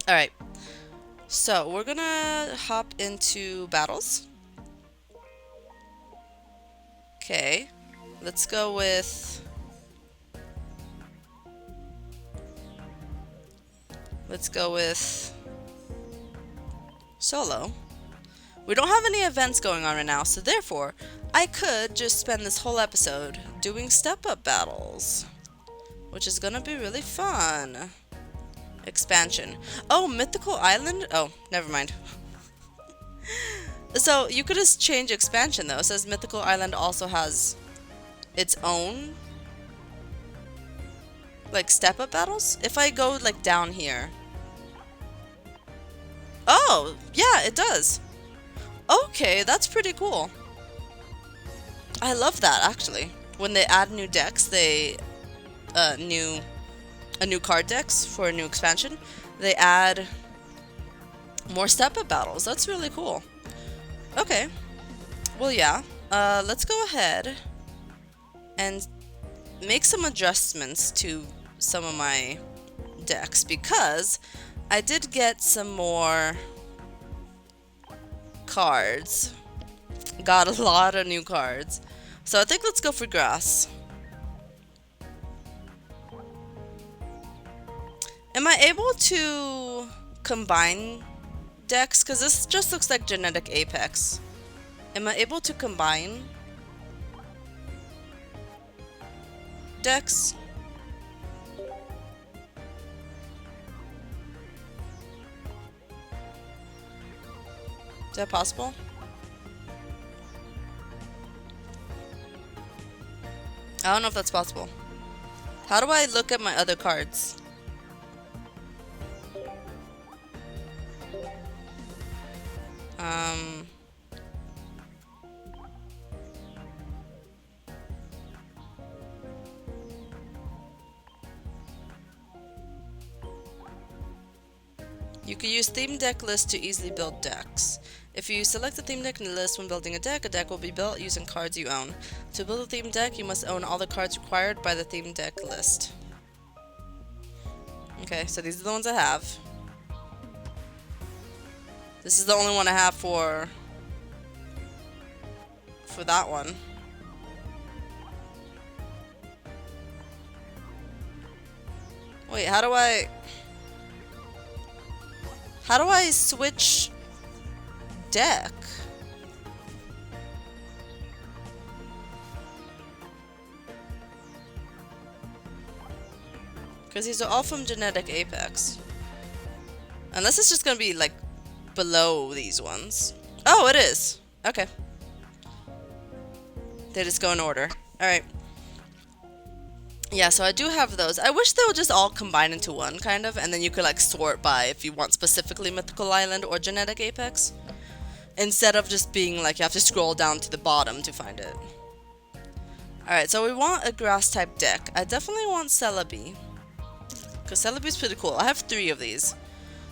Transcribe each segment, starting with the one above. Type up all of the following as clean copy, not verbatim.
Alright, so we're gonna hop into battles. Okay, let's go with... solo. We don't have any events going on right now, so therefore, I could just spend this whole episode doing step-up battles, which is gonna be really fun. Expansion. Oh, Mythical Island? Oh, never mind. So, you could just change expansion though. It says Mythical Island also has its own, like, step-up battles? If I go, like, down here. Oh, yeah, it does. Okay, that's pretty cool. I love that, actually. When they add new decks, they... a new card decks for a new expansion, they add more step-up battles. That's really cool. Okay. Well, yeah. Let's go ahead and make some adjustments to some of my decks, because I did get some more cards. Got a lot of new cards. So I think let's go for grass. Am I able to combine decks? Because this just looks like Genetic Apex. Am I able to combine decks? Is that possible? I don't know if that's possible. How do I look at my other cards? You can use theme deck list to easily build decks. If you select the theme deck in the list when building a deck will be built using cards you own. To build a theme deck, you must own all the cards required by the theme deck list. Okay, so these are the ones I have. This is the only one I have for that one. Wait, how do I switch deck? Because these are all from Genetic Apex. Unless it's just gonna be like below these ones. Oh, it is. Okay. They just go in order. Alright. Yeah, so I do have those. I wish they would just all combine into one, kind of, and then you could like sort by if you want specifically Mythical Island or Genetic Apex, instead of just being like you have to scroll down to the bottom to find it. Alright, so we want a grass type deck. I definitely want Celebi, because Celebi's pretty cool. I have 3 of these.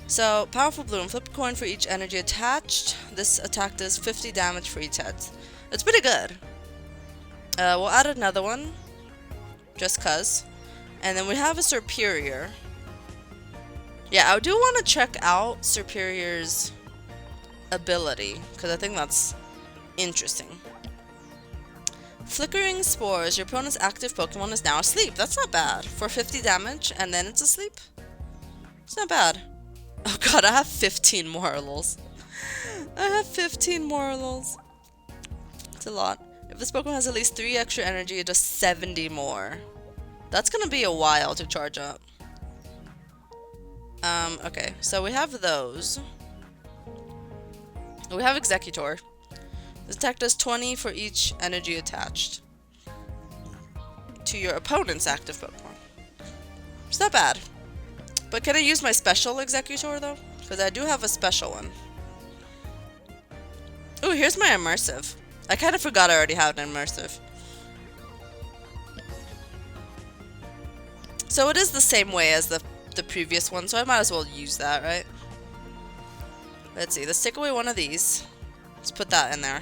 So, Powerful Bloom, flip a coin for each energy attached. This attack does 50 damage for each head. It's pretty good. We'll add another one, just cuz. And then we have a Superior. Yeah, I do want to check out Superior's ability, because I think that's interesting. Flickering Spores. Your opponent's active Pokemon is now asleep. That's not bad. For 50 damage, and then it's asleep? It's not bad. Oh god, I have 15 Morlulls. I have 15 Morlulls. It's a lot. If this Pokemon has at least 3 extra energy, it does 70 more. That's gonna be a while to charge up. Okay, so we have those. We have Executor. This attack does 20 for each energy attached to your opponent's active Pokemon. It's not bad. But can I use my special Executor though? Because I do have a special one. Ooh, here's my Immersive. I kind of forgot I already had an Immersive. So it is the same way as the previous one, so I might as well use that, right? Let's see, let's take away one of these. Let's put that in there.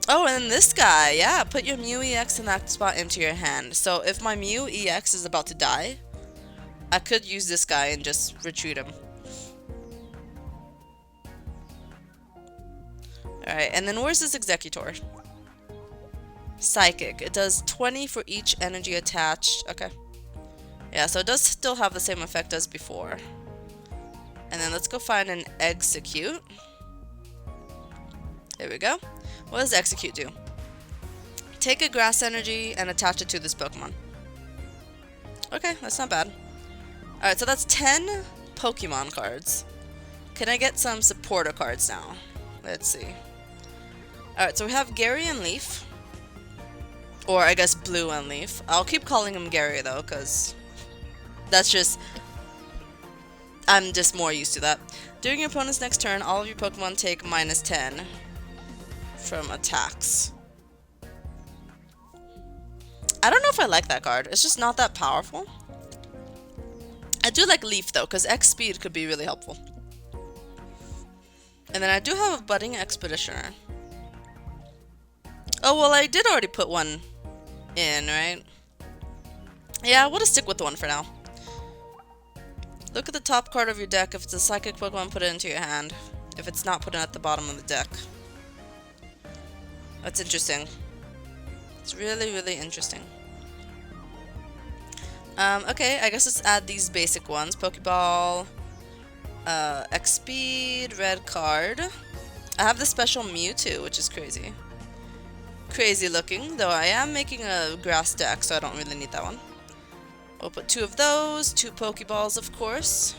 Oh, and this guy, yeah, put your Mew EX in that spot into your hand. So if my Mew EX is about to die, I could use this guy and just retreat him. Alright, and then where's this Executor? Psychic. It does 20 for each energy attached. Okay. Yeah, so it does still have the same effect as before. And then let's go find an Execute. There we go. What does Execute do? Take a grass energy and attach it to this Pokemon. Okay, that's not bad. Alright, so that's 10 Pokemon cards. Can I get some supporter cards now? Let's see. Alright, so we have Gary and Leaf. Or I guess Blue and Leaf. I'll keep calling him Gary though, because that's just... I'm just more used to that. During your opponent's next turn, all of your Pokemon take -10 from attacks. I don't know if I like that card. It's just not that powerful. I do like Leaf though, because X speed could be really helpful. And then I do have a Budding Expeditioner. Oh, well, I did already put one in, right? Yeah, we'll just stick with the one for now. Look at the top card of your deck. If it's a Psychic Pokemon, put it into your hand. If it's not, put it at the bottom of the deck. That's interesting. It's really, really interesting. Okay, I guess let's add these basic ones. Pokeball, X-Speed, red card. I have the special Mewtwo, which is crazy. Crazy looking, though I am making a grass deck, so I don't really need that one. We'll put 2 of those, 2 Pokeballs, of course.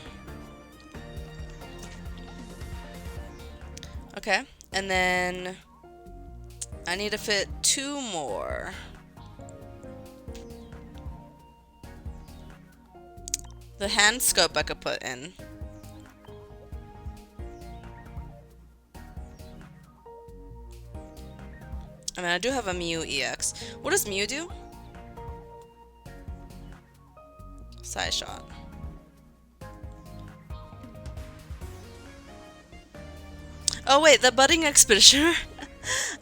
Okay, and then I need to fit 2 more. The hand scope I could put in. I mean, I do have a Mew EX. What does Mew do? Side shot. Oh wait, the Budding Expeditioner.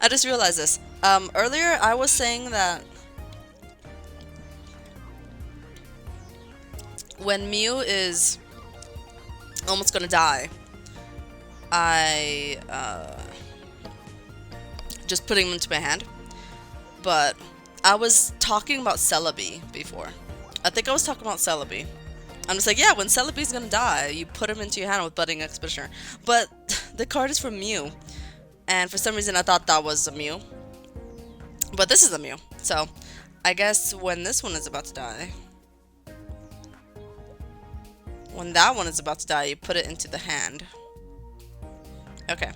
I just realized this. Earlier I was saying that when Mew is almost gonna die, I just putting him into my hand. But I was talking about Celebi before. I think I was talking about Celebi. I'm just like, yeah, when Celebi's gonna die, you put him into your hand with Budding Expeditioner. But the card is from Mew. And for some reason I thought that was a Mew. But this is a Mew. So, I guess when this one is about to die, when that one is about to die, you put it into the hand. Okay.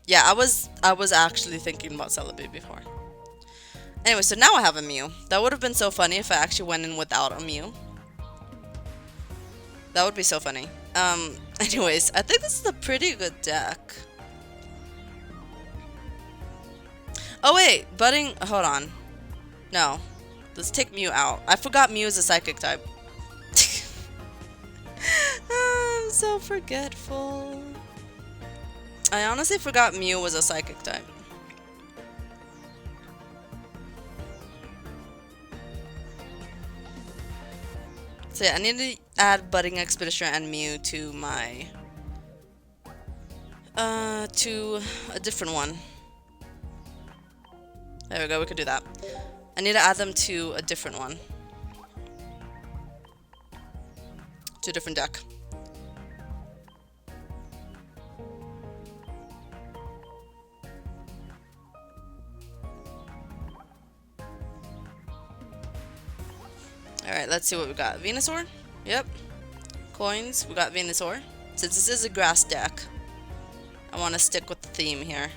Yeah, I was actually thinking about Celebi before. Anyway, so now I have a Mew. That would have been so funny if I actually went in without a Mew. That would be so funny. Anyways, I think this is a pretty good deck. Oh wait, Budding, hold on. No, let's take Mew out. I forgot Mew is a Psychic type. I'm so forgetful. I honestly forgot Mew was a Psychic type. So yeah, I need to add Budding Expeditioner and Mew to my to a different one. There we go, we could do that. I need to add them to a different one. To a different deck. Alright, let's see what we got. Venusaur? Yep. Coins, we got Venusaur. Since this is a grass deck, I want to stick with the theme here.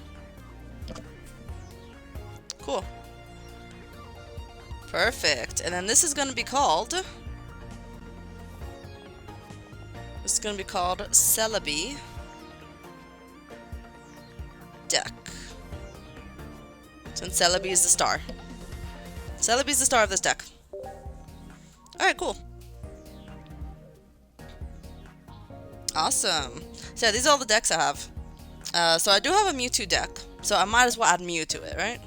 Cool. Perfect. And then this is going to be called... This is going to be called Celebi Deck. Since Celebi is the star. Celebi is the star of this deck. Alright, cool. Awesome. So yeah, these are all the decks I have. So I do have a Mewtwo deck. So I might as well add Mew to it, right?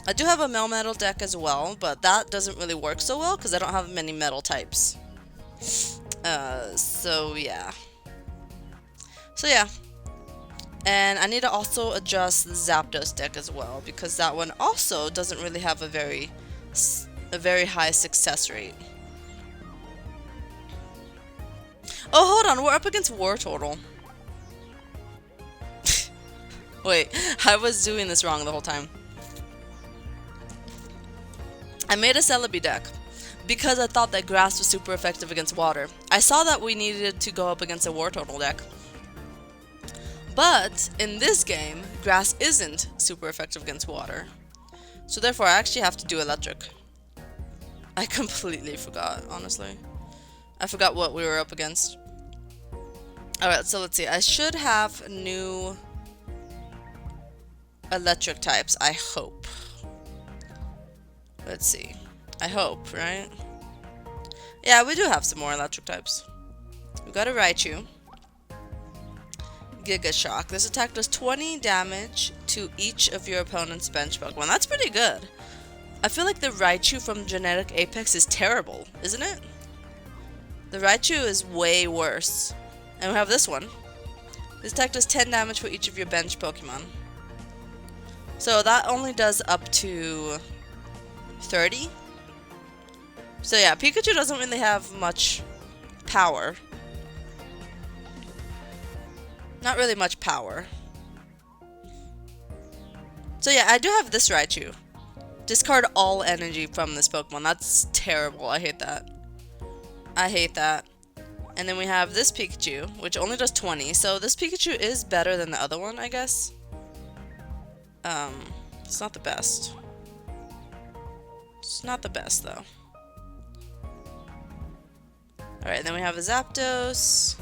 I do have a Melmetal deck as well, but that doesn't really work so well because I don't have many metal types. So yeah. So yeah. And I need to also adjust the Zapdos deck as well, because that one also doesn't really have a very high success rate. Oh, hold on, we're up against Wartortle. Wait, I was doing this wrong the whole time. I made a Celebi deck because I thought that grass was super effective against water. I saw that we needed to go up against a Wartortle deck. But in this game, grass isn't super effective against water. So therefore, I actually have to do electric. I completely forgot, honestly. I forgot what we were up against. Alright, so let's see. I should have new electric types, I hope. Let's see. I hope, right? Yeah, we do have some more electric types. We got a Raichu. Giga Shock. This attack does 20 damage to each of your opponent's bench Pokemon. That's pretty good. I feel like the Raichu from Genetic Apex is terrible, isn't it? The Raichu is way worse. And we have this one. This attack does 10 damage for each of your bench Pokemon. So that only does up to 30. So yeah, Pikachu doesn't really have much power. Not really much power. So yeah, I do have this Raichu. Discard all energy from this Pokemon. That's terrible. I hate that. I hate that. And then we have this Pikachu, which only does 20. So this Pikachu is better than the other one, I guess. It's not the best. It's not the best, though. Alright, then we have a Zapdos.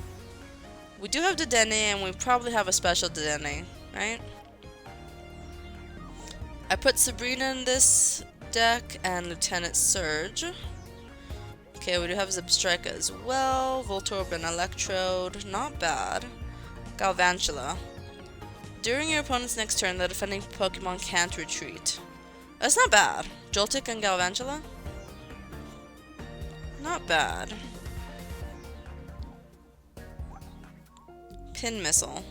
We do have the DeNA, and we probably have a special DeNA, right? I put Sabrina in this deck, and Lieutenant Surge. Okay, we do have Zebstrika as well. Voltorb and Electrode, not bad. Galvantula. During your opponent's next turn, the defending Pokemon can't retreat. That's not bad. Joltik and Galvantula? Not bad. Pin Missile.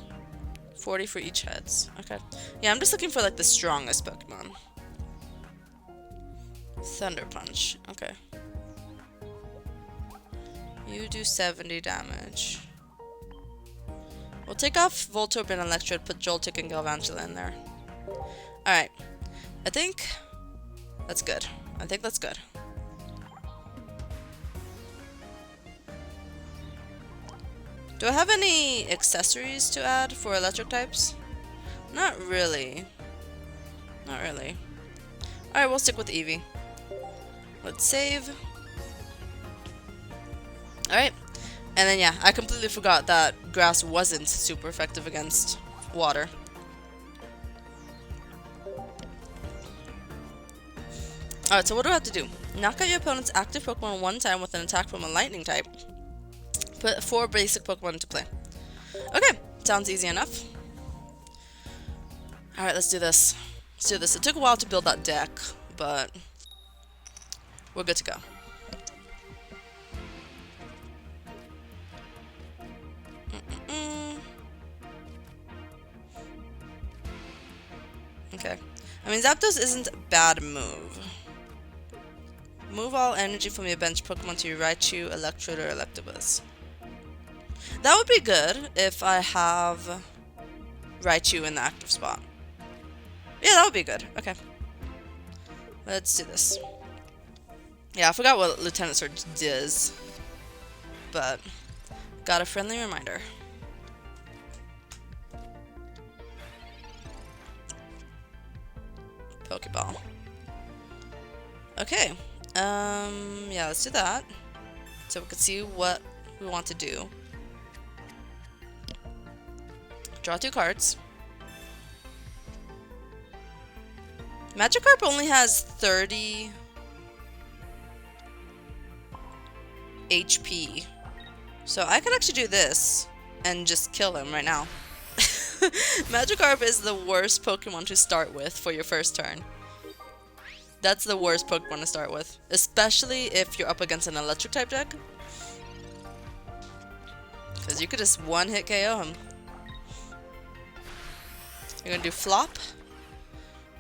40 for each heads. Okay. Yeah, I'm just looking for like the strongest Pokemon. Thunder Punch. Okay. You do 70 damage. We'll take off Voltorb and Electrode, put Joltik and Galvantula in there. Alright. I think that's good. I think that's good. Do I have any accessories to add for electric types? Not really. Not really. Alright, we'll stick with Eevee. Let's save. Alright. And then yeah, I completely forgot that grass wasn't super effective against water. Alright, so what do I have to do? Knock out your opponent's active Pokemon one time with an attack from a lightning type. Put 4 basic Pokemon into play. Okay, sounds easy enough. Alright, let's do this. Let's do this. It took a while to build that deck, but we're good to go. Okay. I mean, Zapdos isn't a bad move. Move all energy from your bench Pokemon to your Raichu, Electrode, or Electabuzz. That would be good if I have Raichu in the active spot. Yeah, that would be good. Okay. Let's do this. Yeah, I forgot what Lieutenant Surge does. But got a friendly reminder. Pokeball. Okay. Yeah, let's do that. So we can see what we want to do. Draw 2 cards. Magikarp only has 30 HP. So I could actually do this and just kill him right now. Magikarp is the worst Pokemon to start with for your first turn. That's the worst Pokemon to start with. Especially if you're up against an electric type deck. Because you could just one-hit KO him. You're gonna do flop.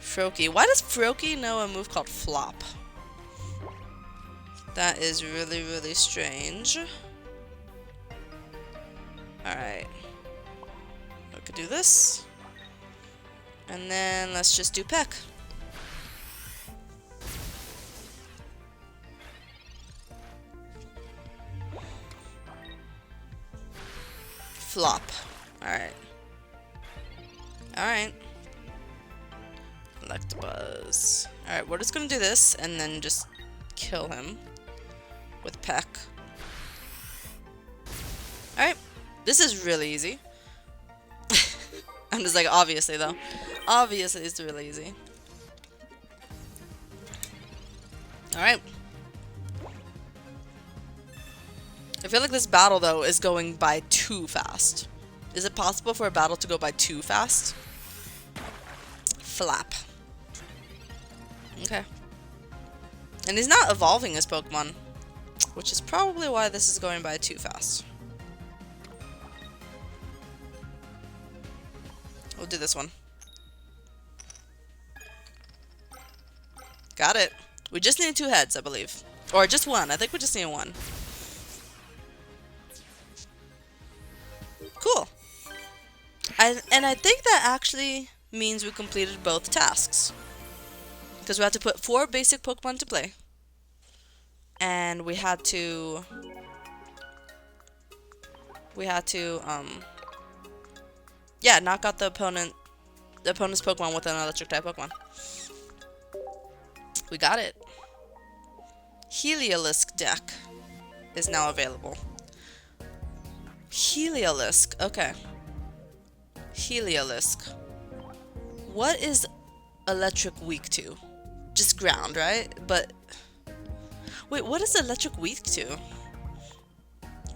Froakie. Why does Froakie know a move called flop? That is really, really strange. Alright. We could do this. And then let's just do peck. Flop. Alright. Alright. Electabuzz. Alright, we're just gonna do this and then just kill him with peck. Alright. This is really easy. I'm just like, obviously though. Obviously it's really easy. Alright. I feel like this battle though is going by too fast. Is it possible for a battle to go by too fast? Flap. Okay. And he's not evolving his Pokemon, which is probably why this is going by too fast. We'll do this one. Got it. We just need 2 heads, I believe. Or just 1. I think we just need 1. Cool. And I think that actually means we completed both tasks. Because we had to put 4 basic Pokemon to play. And we had to... yeah, knock out the opponent's Pokemon with an electric type Pokemon. We got it. Heliolisk deck is now available. Heliolisk, okay. Heliolisk. What is electric weak to? Just ground, right? But wait, what is electric weak to?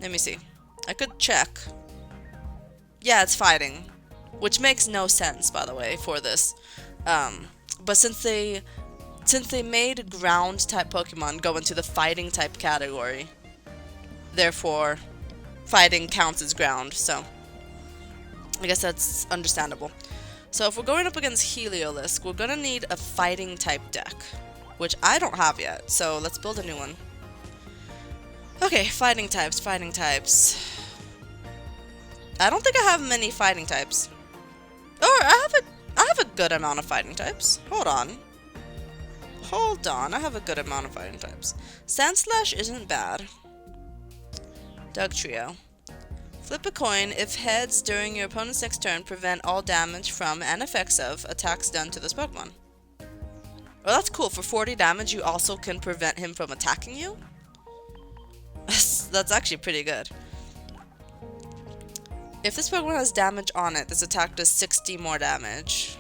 Let me see. I could check. Yeah, it's fighting, which makes no sense, by the way, for this. But since they made ground type Pokemon go into the fighting type category, therefore fighting counts as ground, so I guess that's understandable. So if we're going up against Heliolisk, we're gonna need a fighting type deck, which I don't have yet, so let's build a new one. Okay, fighting types. I don't think I have many fighting types. Or I have a good amount of fighting types. Hold on, I have a good amount of fighting types. Sandslash isn't bad. Dugtrio. Flip a coin. If heads during your opponent's next turn, prevent all damage from and effects of attacks done to this Pokemon. Well, that's cool. For 40 damage, you also can prevent him from attacking you. That's actually pretty good. If this Pokemon has damage on it, this attack does 60 more damage.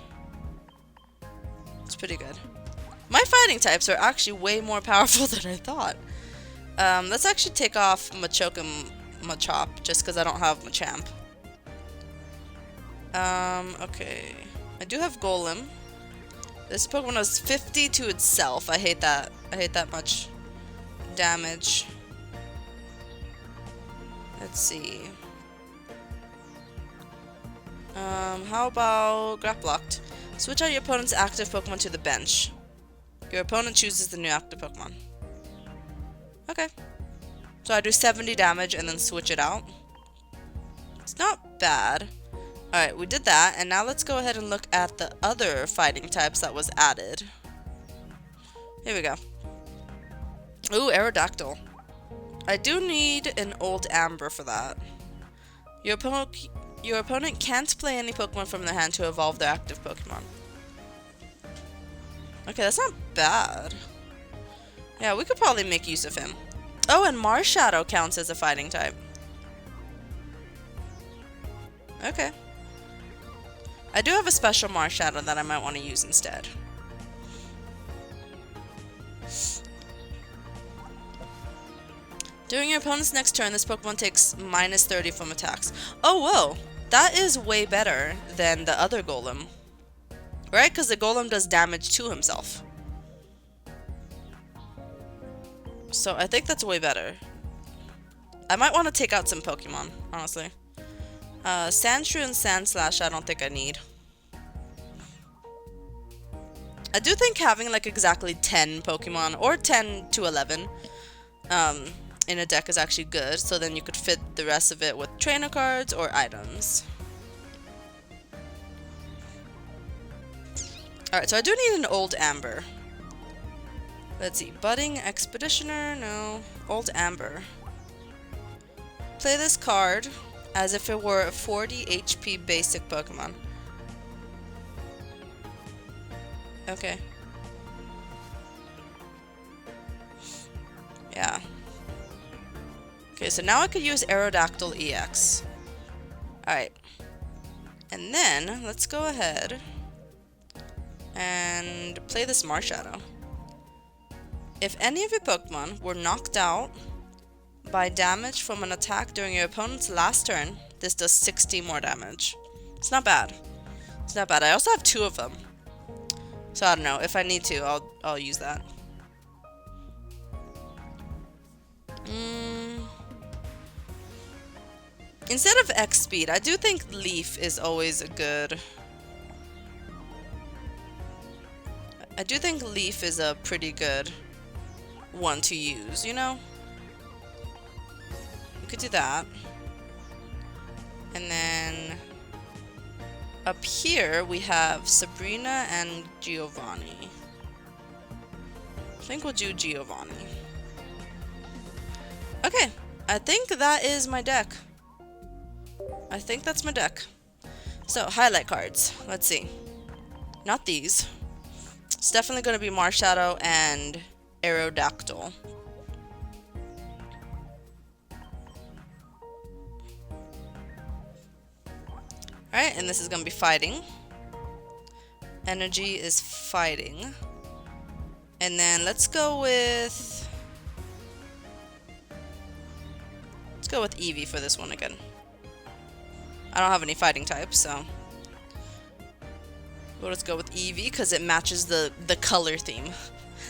It's pretty good. My fighting types are actually way more powerful than I thought. Let's actually take off Machoke and Machop, just because I don't have Machamp. Okay. I do have Golem. This Pokemon does 50 to itself. I hate that. I hate that much damage. Let's see. How about Graplocked? Switch out your opponent's active Pokemon to the bench. Your opponent chooses the new active Pokemon. Okay. So I do 70 damage and then switch it out. It's not bad. Alright, we did that, and now let's go ahead and look at the other fighting types that was added. Here we go. Ooh, Aerodactyl. I do need an old Amber for that. Your opponent can't play any Pokemon from their hand to evolve their active Pokemon. Okay, that's not bad. Yeah, we could probably make use of him. Oh, and Marshadow counts as a fighting type. Okay. I do have a special Marshadow that I might want to use instead. During your opponent's next turn, this Pokemon takes -30 from attacks. Oh, whoa! That is way better than the other Golem. Right? Because the Golem does damage to himself. So I think that's way better. I might want to take out some Pokemon, honestly. Sandshrew and Sandslash I don't think I need. I do think having like exactly 10 Pokemon, or 10 to 11, in a deck is actually good, so then you could fit the rest of it with trainer cards or items. Alright, so I do need an Old Amber. Let's see, Budding Expeditioner, no. Old Amber. Play this card as if it were a 40 HP basic Pokemon. Okay. Yeah. Okay, so now I could use Aerodactyl EX. Alright. And then, let's go ahead and play this Marshadow. If any of your Pokemon were knocked out by damage from an attack during your opponent's last turn, this does 60 more damage. It's not bad. It's not bad. I also have 2 of them. So I don't know. If I need to, I'll use that. Instead of X speed, I do think Leaf is always a good... I do think Leaf is a pretty good one to use, you know? We could do that. And then up here we have Sabrina and Giovanni. I think we'll do Giovanni. Okay, I think that is my deck. I think that's my deck. So, highlight cards. Let's see. Not these. It's definitely going to be Marshadow and Aerodactyl. Alright, and this is going to be fighting. Energy is fighting. And then let's go with... Let's go with Eevee for this one again. I don't have any fighting types, so... Well, let's go with Eevee, because it matches the color theme.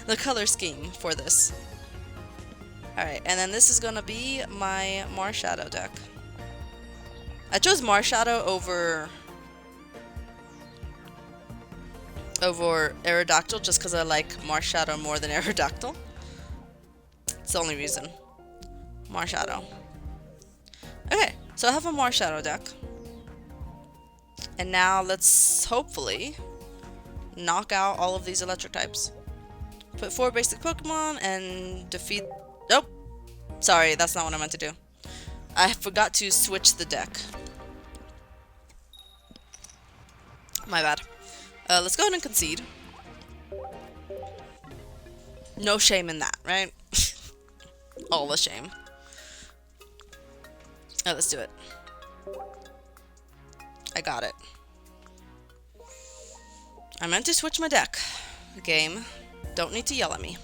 The color scheme for this. Alright, and then this is gonna be my Marshadow deck. I chose Marshadow over Aerodactyl just because I like Marshadow more than Aerodactyl. It's the only reason. Marshadow. Okay, so I have a Marshadow deck. And now let's hopefully knock out all of these electric types. Put 4 basic Pokemon and defeat... Nope! Sorry, that's not what I meant to do. I forgot to switch the deck. My bad. Let's go ahead and concede. No shame in that, right? All the shame. Oh, let's do it. I got it. I meant to switch my deck. Game. Don't need to yell at me.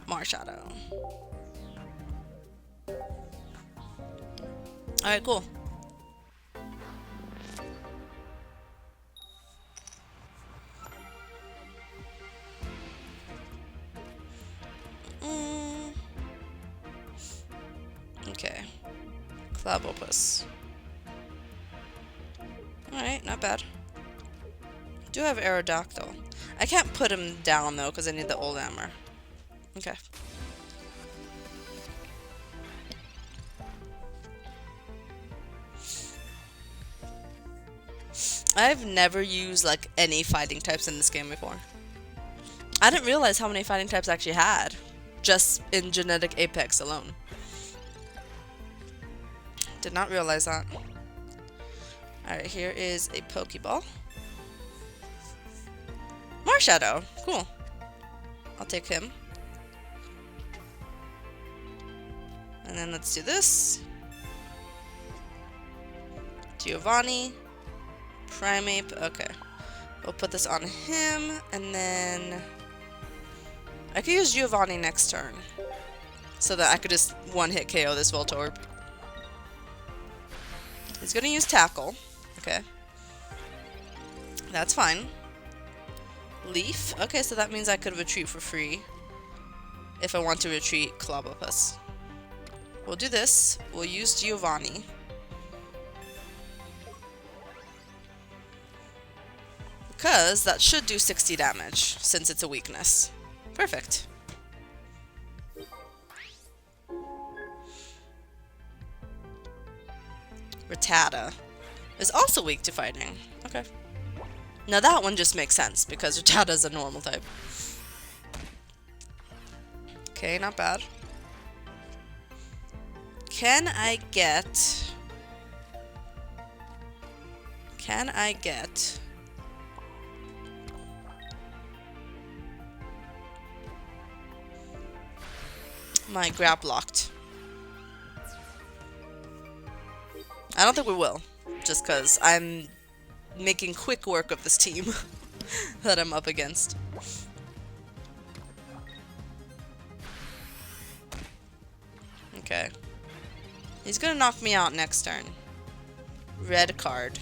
Marshadow. Alright, cool. Okay. Clavopus. Alright, not bad. I do have Aerodactyl. I can't put him down though, because I need the old armor. Okay. I've never used like any fighting types in this game before. I didn't realize how many fighting types I actually had, just in Genetic Apex alone. Did not realize that. Alright, here is a Pokeball. Marshadow! Cool. I'll take him. And then let's do this. Giovanni. Primeape. Okay. We'll put this on him, and then... I could use Giovanni next turn. So that I could just one-hit KO this Voltorb. He's gonna use Tackle. Okay. That's fine. Leaf. Okay, so that means I could retreat for free. If I want to retreat Clobopus. We'll do this. We'll use Giovanni. 'Cause that should do 60 damage, since it's a weakness. Perfect. Rattata is also weak to fighting. Okay. Now that one just makes sense, because Rattata is a normal type. Okay, not bad. Can I get... my grab locked? I don't think we will, just because I'm making quick work of this team that I'm up against. Okay. He's gonna knock me out next turn. Red card.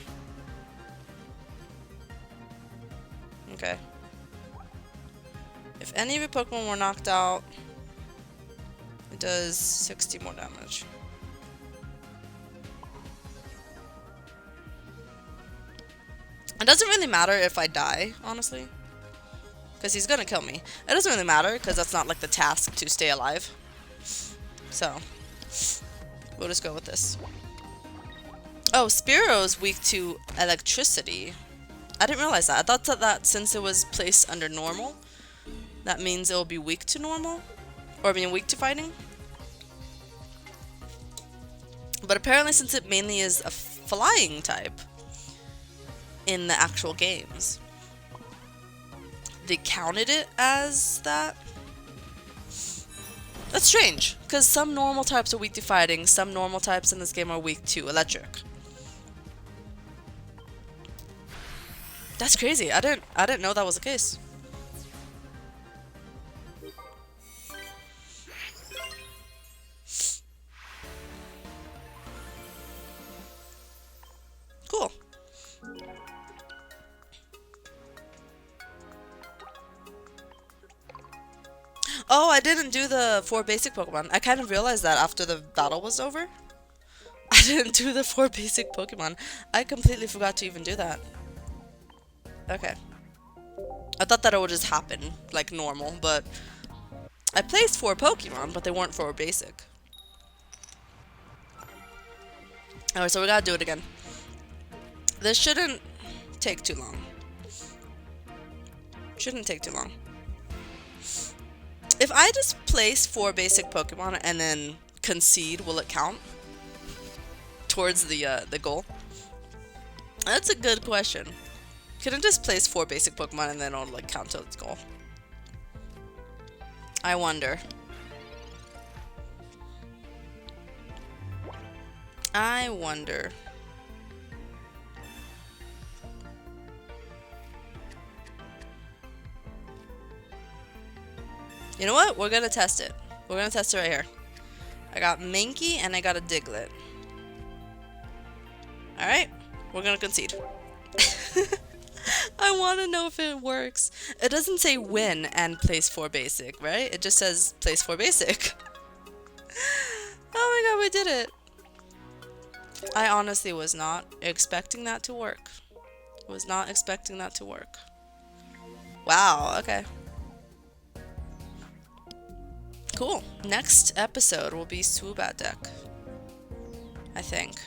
Okay. If any of your Pokemon were knocked out, it does 60 more damage. It doesn't really matter if I die, honestly. Because he's gonna kill me. It doesn't really matter, because that's not like the task to stay alive. So, we'll just go with this. Oh, Spearo's weak to electricity. I didn't realize that. I thought that since it was placed under normal, that means it will be weak to normal. Or I mean weak to fighting. But apparently since it mainly is a flying type in the actual games, they counted it as that. That's strange, because some normal types are weak to fighting, some normal types in this game are weak to electric. That's crazy. I didn't know that was the case. Cool. Oh, I didn't do the 4 basic Pokemon. I kind of realized that after the battle was over. I didn't do the 4 basic Pokemon. I completely forgot to even do that. Okay. I thought that it would just happen, like normal, but I placed 4 Pokemon, but they weren't 4 basic. Alright, so we gotta do it again. This shouldn't take too long. Shouldn't take too long. If I just place 4 basic Pokemon and then concede, will it count towards the goal? That's a good question. Can I just place 4 basic Pokemon and then it'll like count to its goal? I wonder. I wonder. You know what? We're gonna test it. We're gonna test it right here. I got Mankey and I got a Diglett. Alright, we're gonna concede. I want to know if it works. It doesn't say win and place 4 basic, right? It just says place 4 basic. Oh my god, we did it. I honestly was not expecting that to work. Was not expecting that to work. Wow, okay. Cool. Next episode will be Swoobat deck, I think.